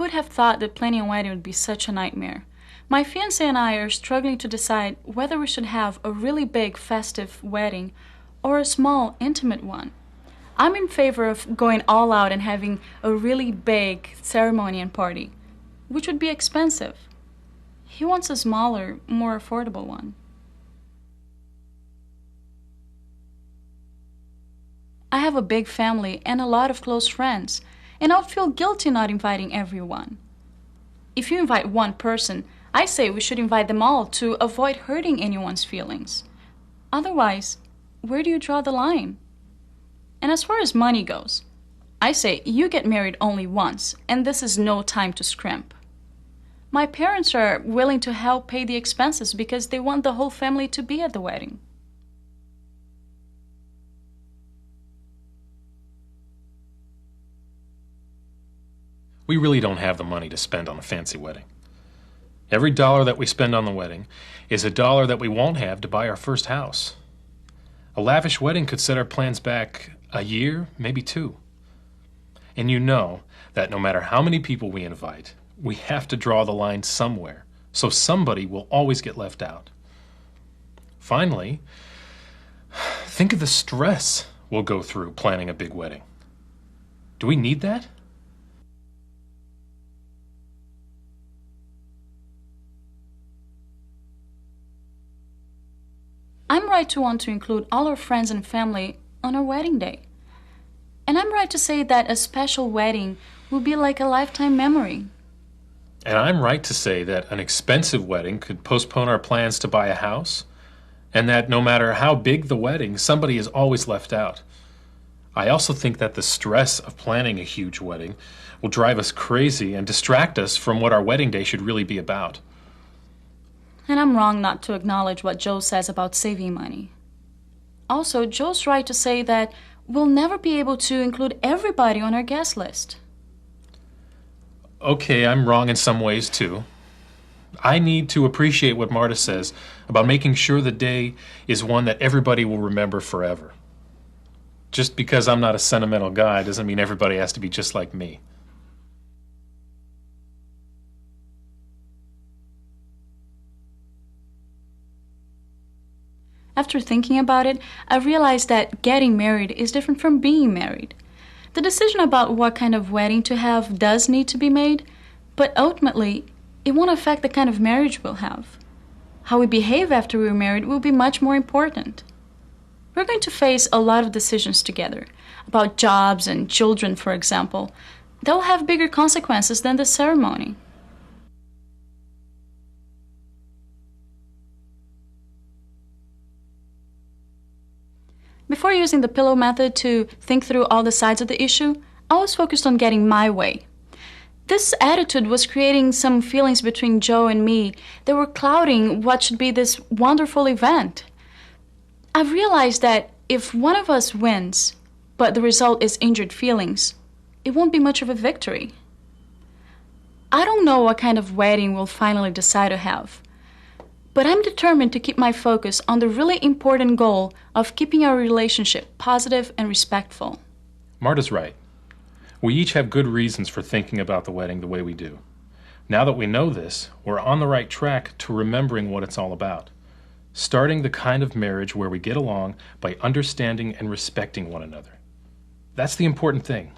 Who'd have thought that planning a wedding would be such a nightmare? My fiancé and I are struggling to decide whether we should have a really big festive wedding or a small, intimate one. I'm in favor of going all out and having a really big ceremony and party, which would be expensive. He wants a smaller, more affordable one. I have a big family and a lot of close friends, and I'll feel guilty not inviting everyone. If you invite one person, I say we should invite them all to avoid hurting anyone's feelings. Otherwise, where do you draw the line? And as far as money goes, I say you get married only once, and this is no time to scrimp. My parents are willing to help pay the expenses because they want the whole family to be at the wedding. We really don't have the money to spend on a fancy wedding. Every dollar that we spend on the wedding is a dollar that we won't have to buy our first house. A lavish wedding could set our plans back a year, maybe two. And you know that no matter how many people we invite, we have to draw the line somewhere, so somebody will always get left out. Finally, think of the stress we'll go through planning a big wedding. Do we need that? I'm right to want to include all our friends and family on our wedding day. And I'm right to say that a special wedding will be like a lifetime memory. And I'm right to say that an expensive wedding could postpone our plans to buy a house, and that no matter how big the wedding, somebody is always left out. I also think that the stress of planning a huge wedding will drive us crazy and distract us from what our wedding day should really be about. And I'm wrong not to acknowledge what Joe says about saving money. Also, Joe's right to say that we'll never be able to include everybody on our guest list. Okay, I'm wrong in some ways too. I need to appreciate what Marta says about making sure the day is one that everybody will remember forever. Just because I'm not a sentimental guy doesn't mean everybody has to be just like me. After thinking about it, I realized that getting married is different from being married. The decision about what kind of wedding to have does need to be made, but ultimately, it won't affect the kind of marriage we'll have. How we behave after we're married will be much more important. We're going to face a lot of decisions together, about jobs and children, for example, that will have bigger consequences than the ceremony. Before using the pillow method to think through all the sides of the issue, I was focused on getting my way. This attitude was creating some feelings between Joe and me that were clouding what should be this wonderful event. I've realized that if one of us wins, but the result is injured feelings, it won't be much of a victory. I don't know what kind of wedding we'll finally decide to have, but I'm determined to keep my focus on the really important goal of keeping our relationship positive and respectful. Marta's right. We each have good reasons for thinking about the wedding the way we do. Now that we know this, we're on the right track to remembering what it's all about. Starting the kind of marriage where we get along by understanding and respecting one another. That's the important thing.